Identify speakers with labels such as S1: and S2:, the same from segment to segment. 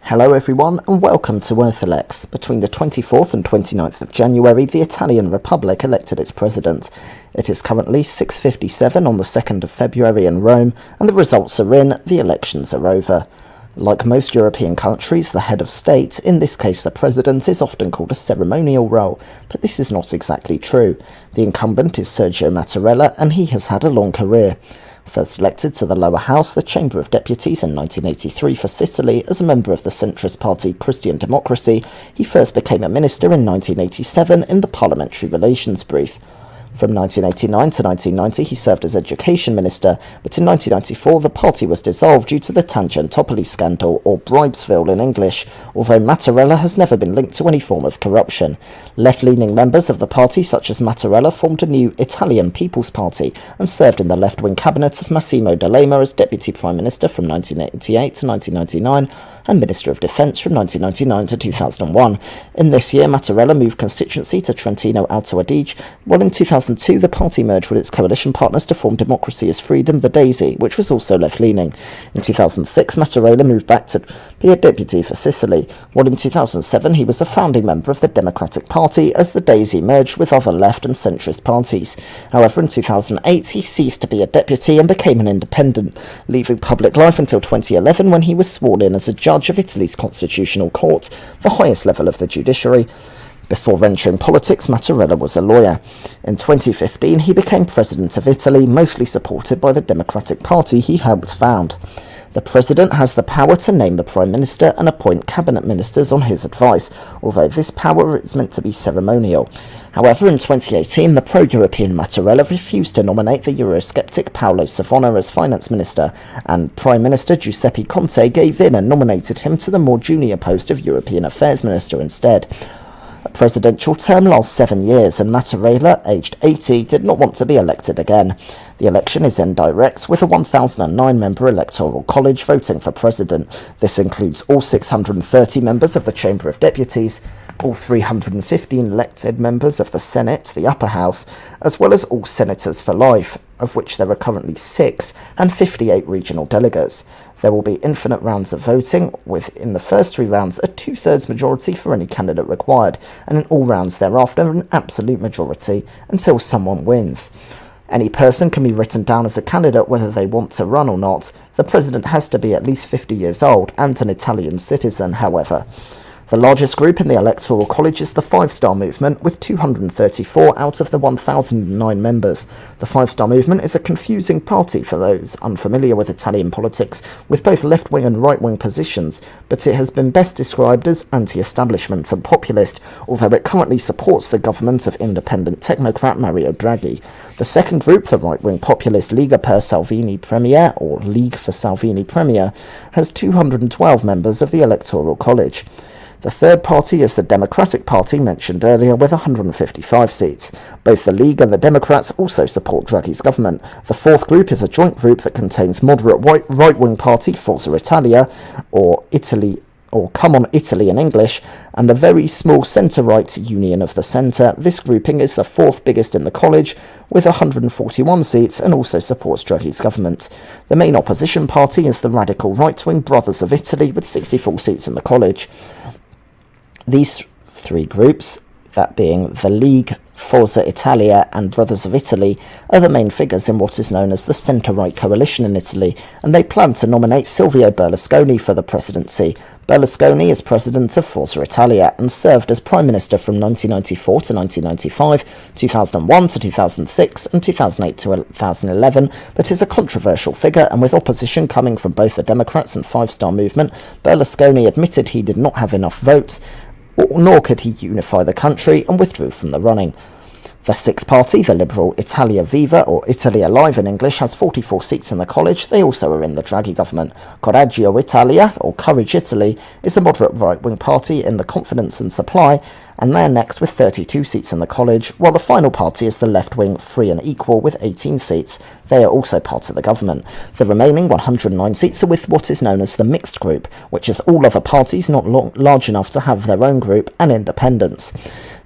S1: Hello everyone and welcome to Earth-Elects. Between the 24th and 29th of January, the Italian Republic elected its president. It is currently 6:57 on the 2nd of February in Rome, and the results are in, the elections are over. Like most European countries, the head of state, in this case the president, is often called a ceremonial role, but this is not exactly true. The incumbent is Sergio Mattarella, and he has had a long career. First elected to the lower house, the Chamber of Deputies in 1983 for Sicily as a member of the centrist party Christian Democracy, he first became a minister in 1987 in the Parliamentary Relations Brief. From 1989 to 1990 he served as Education Minister, but in 1994 the party was dissolved due to the Tangentopoli scandal, or Bribesville in English, although Mattarella has never been linked to any form of corruption. Left-leaning members of the party, such as Mattarella, formed a new Italian People's Party and served in the left-wing cabinet of Massimo D'Alema as Deputy Prime Minister from 1988 to 1999 and Minister of Defence from 1999 to 2001. In this year, Mattarella moved constituency to Trentino Alto Adige, while in 2002 the party merged with its coalition partners to form Democracy as Freedom, the Daisy, which was also left-leaning. In 2006, Mattarella moved back to be a deputy for Sicily, while in 2007 he was a founding member of the Democratic Party as the Daisy merged with other left and centrist parties. However, in 2008 he ceased to be a deputy and became an independent, leaving public life until 2011 when he was sworn in as a judge of Italy's Constitutional Court, the highest level of the judiciary. Before entering politics, Mattarella was a lawyer. In 2015, he became president of Italy, mostly supported by the Democratic Party he helped found. The president has the power to name the prime minister and appoint cabinet ministers on his advice, although this power is meant to be ceremonial. However, in 2018, the pro-European Mattarella refused to nominate the Eurosceptic Paolo Savona as finance minister, and Prime Minister Giuseppe Conte gave in and nominated him to the more junior post of European Affairs Minister instead. A presidential term lasts 7 years, and Mattarella, aged 80, did not want to be elected again. The election is indirect, with a 1,009-member electoral college voting for president. This includes all 630 members of the Chamber of Deputies, all 315 elected members of the Senate, the upper house, as well as all senators for life, of which there are currently 6, and 58 regional delegates. There will be infinite rounds of voting, with in the first 3 rounds a 2/3 majority for any candidate required, and in all rounds thereafter an absolute majority, until someone wins. Any person can be written down as a candidate whether they want to run or not. The president has to be at least 50 years old and an Italian citizen, however. The largest group in the Electoral College is the Five Star Movement, with 234 out of the 1,009 members. The Five Star Movement is a confusing party for those unfamiliar with Italian politics, with both left-wing and right-wing positions, but it has been best described as anti-establishment and populist, although it currently supports the government of independent technocrat Mario Draghi. The second group, the right-wing populist Lega per Salvini Premier, or League for Salvini Premier, has 212 members of the Electoral College. The third party is the Democratic Party mentioned earlier, with 155 seats. Both the League and the Democrats also support Draghi's government. The fourth group is a joint group that contains moderate right-wing party Forza Italia, or Come On Italy in English, and the very small centre-right Union of the Centre. This grouping is the fourth biggest in the college, with 141 seats, and also supports Draghi's government. The main opposition party is the radical right-wing Brothers of Italy, with 64 seats in the college. These 3 groups, that being the League, Forza Italia and Brothers of Italy, are the main figures in what is known as the centre-right coalition in Italy, and they plan to nominate Silvio Berlusconi for the presidency. Berlusconi is president of Forza Italia and served as Prime Minister from 1994 to 1995, 2001 to 2006 and 2008 to 2011, but is a controversial figure, and with opposition coming from both the Democrats and Five Star Movement, Berlusconi admitted he did not have enough votes, nor could he unify the country, and withdrew from the running. The sixth party, the Liberal Italia Viva, or Italy Alive in English, has 44 seats in the college. They also are in the Draghi government. Coraggio Italia, or Courage Italy, is a moderate right-wing party in the Confidence and Supply, and they're next with 32 seats in the college, while the final party is the left-wing Free and Equal with 18 seats. They are also part of the government. The remaining 109 seats are with what is known as the mixed group, which is all other parties not large enough to have their own group, and independents.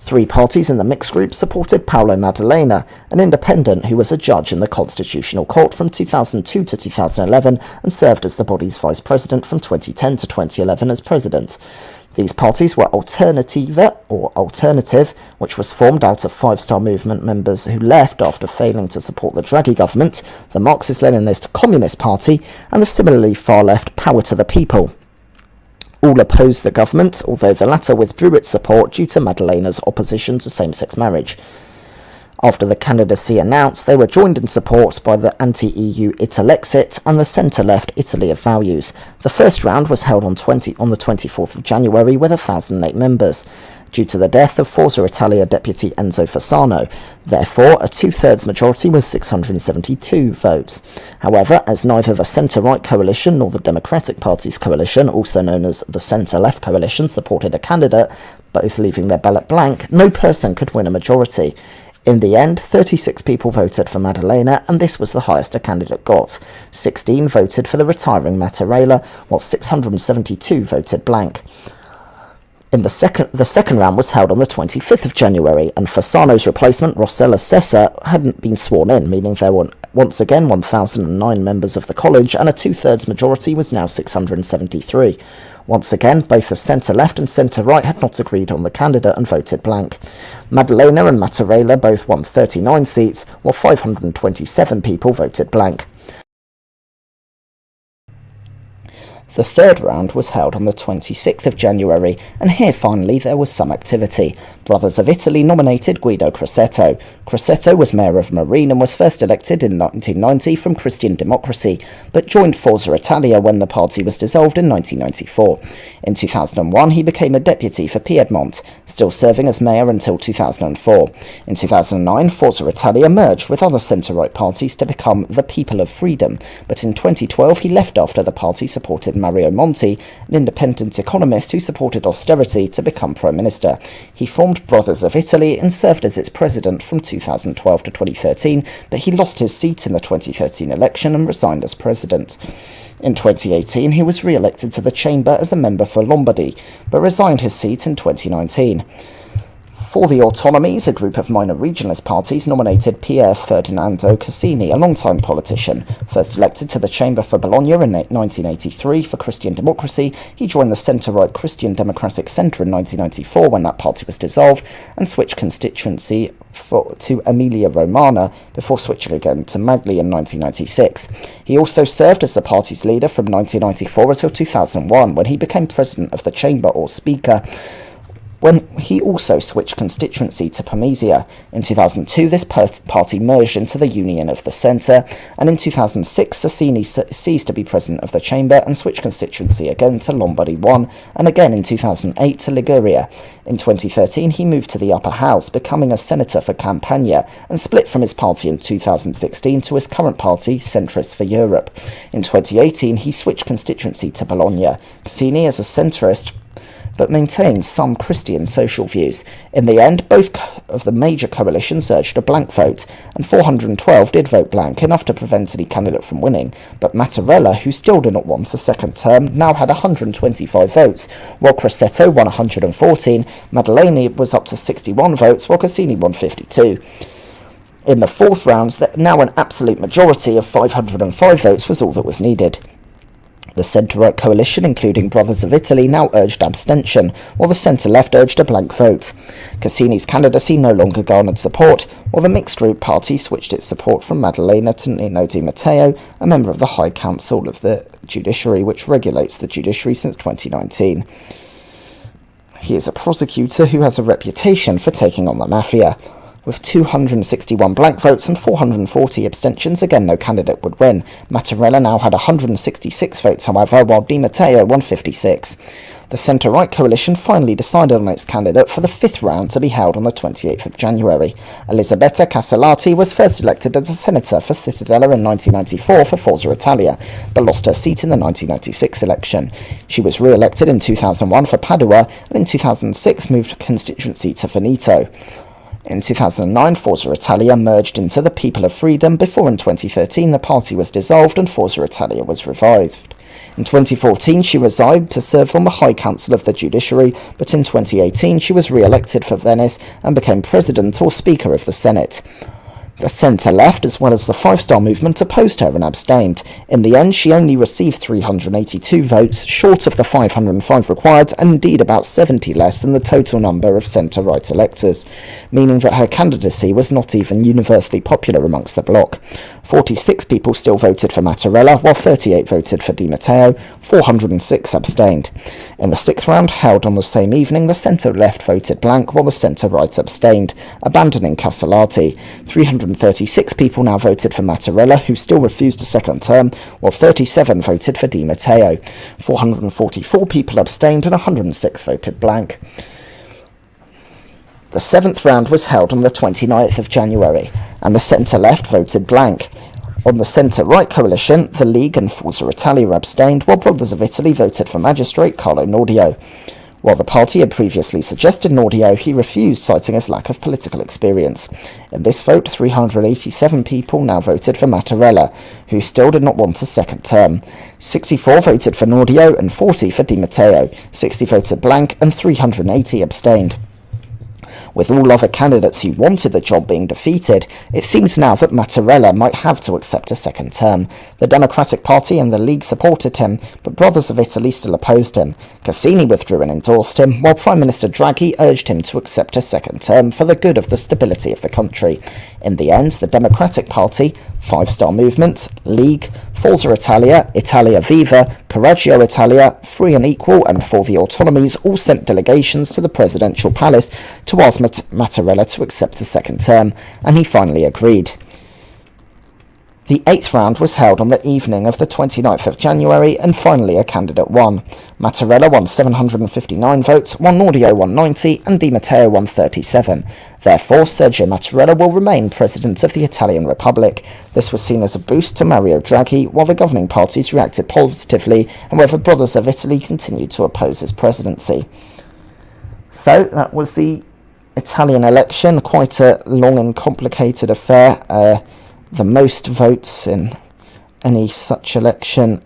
S1: Three parties in the mixed group supported Paolo Maddalena, an independent who was a judge in the Constitutional Court from 2002 to 2011 and served as the body's vice president from 2010 to 2011 as president. These parties were Alternative, which was formed out of Five Star Movement members who left after failing to support the Draghi government, the Marxist-Leninist Communist Party, and the similarly far-left Power to the People. All opposed the government, although the latter withdrew its support due to Maddalena's opposition to same-sex marriage. After the candidacy announced, they were joined in support by the anti-EU Italexit and the centre-left Italy of Values. The first round was held on the 24th of January with 1,008 members. Due to the death of Forza Italia deputy Enzo Fasano. Therefore, a two-thirds majority was 672 votes. However, as neither the centre-right coalition nor the Democratic Party's coalition, also known as the centre-left coalition, supported a candidate, both leaving their ballot blank, no person could win a majority. In the end, 36 people voted for Maddalena, and this was the highest a candidate got. 16 voted for the retiring Mattarella, while 672 voted blank. The second round was held on the 25th of January, and Fasano's replacement, Rossella Sessa, hadn't been sworn in, meaning there were once again 1,009 members of the college, and a two-thirds majority was now 673. Once again, both the centre-left and centre-right had not agreed on the candidate and voted blank. Maddalena and Mattarella both won 39 seats, while 527 people voted blank. The third round was held on the 26th of January, and here finally there was some activity. Brothers of Italy nominated Guido Crosetto. Crosetto was mayor of Marine and was first elected in 1990 from Christian Democracy, but joined Forza Italia when the party was dissolved in 1994. In 2001 he became a deputy for Piedmont, still serving as mayor until 2004. In 2009 Forza Italia merged with other centre-right parties to become the People of Freedom, but in 2012 he left after the party supported Mario Monti, an independent economist who supported austerity, to become Prime Minister. He formed Brothers of Italy and served as its president from 2012 to 2013, but he lost his seat in the 2013 election and resigned as president. In 2018, he was re-elected to the chamber as a member for Lombardy, but resigned his seat in 2019. For the Autonomies, a group of minor regionalist parties nominated Pier Ferdinando Cassini, a long-time politician. First elected to the chamber for Bologna in 1983 for Christian Democracy, he joined the centre-right Christian Democratic Centre in 1994 when that party was dissolved, and switched constituency to Emilia-Romagna before switching again to Magli in 1996. He also served as the party's leader from 1994 until 2001, when he became president of the chamber or speaker, when he also switched constituency to Pomezia. In 2002, this party merged into the Union of the Centre, and in 2006, Cassini ceased to be president of the chamber and switched constituency again to Lombardy 1, and again in 2008 to Liguria. In 2013, he moved to the upper house, becoming a senator for Campania, and split from his party in 2016 to his current party, Centrists for Europe. In 2018, he switched constituency to Bologna. Cassini is a centrist, but maintains some Christian social views. In the end, both of the major coalitions urged a blank vote, and 412 did vote blank, enough to prevent any candidate from winning. But Mattarella, who still did not want a second term, now had 125 votes, while Crosetto won 114, Maddalena was up to 61 votes, while Cassini won 52. In the fourth round, now an absolute majority of 505 votes was all that was needed. The centre-right coalition, including Brothers of Italy, now urged abstention, while the centre-left urged a blank vote. Cassini's candidacy no longer garnered support, while the mixed-group party switched its support from Maddalena to Nino Di Matteo, a member of the High Council of the Judiciary, which regulates the judiciary since 2019. He is a prosecutor who has a reputation for taking on the mafia. With 261 blank votes and 440 abstentions, again no candidate would win. Mattarella now had 166 votes, however, while Di Matteo won 56. The centre-right coalition finally decided on its candidate for the fifth round to be held on the 28th of January. Elisabetta Casellati was first elected as a senator for Cittadella in 1994 for Forza Italia, but lost her seat in the 1996 election. She was re-elected in 2001 for Padua, and in 2006 moved constituency to Veneto. In 2009, Forza Italia merged into the People of Freedom before in 2013 the party was dissolved and Forza Italia was revived. In 2014, she resigned to serve on the High Council of the Judiciary, but in 2018 she was re-elected for Venice and became President or Speaker of the Senate. The centre-left, as well as the Five Star Movement, opposed her and abstained. In the end, she only received 382 votes, short of the 505 required, and indeed about 70 less than the total number of centre-right electors, meaning that her candidacy was not even universally popular amongst the bloc. 46 people still voted for Mattarella, while 38 voted for Di Matteo, 406 abstained. In the sixth round, held on the same evening, the centre-left voted blank, while the centre-right abstained, abandoning Casellati. 336 people now voted for Mattarella, who still refused a second term, while 37 voted for Di Matteo. 444 people abstained and 106 voted blank. The seventh round was held on the 29th of January, and the centre-left voted blank. On the centre-right coalition, the League and Forza Italia abstained, while Brothers of Italy voted for magistrate Carlo Nordio. While the party had previously suggested Nordio, he refused, citing his lack of political experience. In this vote, 387 people now voted for Mattarella, who still did not want a second term. 64 voted for Nordio and 40 for Di Matteo, 60 voted blank and 380 abstained. With all other candidates who wanted the job being defeated, it seems now that Mattarella might have to accept a second term. The Democratic Party and the League supported him, but Brothers of Italy still opposed him. Cassini withdrew and endorsed him, while Prime Minister Draghi urged him to accept a second term for the good of the stability of the country. In the end, the Democratic Party, Five Star Movement, League, Forza Italia, Italia Viva, Coraggio Italia, Free and Equal and For the Autonomies all sent delegations to the presidential palace to ask Mattarella to accept a second term, and he finally agreed. The eighth round was held on the evening of the 29th of January, and finally a candidate won. Mattarella won 759 votes, while Nordio won 90, and Di Matteo won 37. Therefore, Sergio Mattarella will remain President of the Italian Republic. This was seen as a boost to Mario Draghi, while the governing parties reacted positively, and the Brothers of Italy continued to oppose his presidency. So, that was the Italian election, quite a long and complicated affair. The most votes in any such election,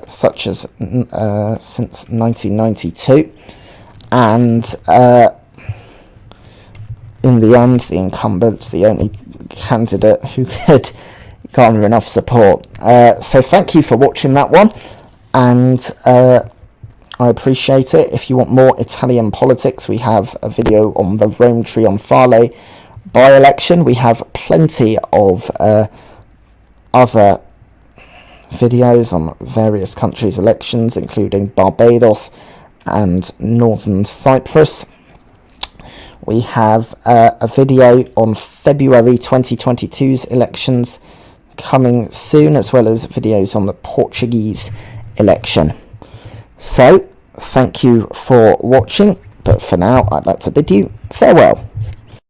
S1: such as since 1992, and in the end, the incumbent's the only candidate who could garner enough support. So thank you for watching that one, and I appreciate it. If you want more Italian politics, we have a video on the Rome Trionfale by-election. We have plenty of other videos on various countries' elections, including Barbados and Northern Cyprus. We have a video on February 2022's elections coming soon, as well as videos on the Portuguese election. So, thank you for watching, but for now, I'd like to bid you farewell.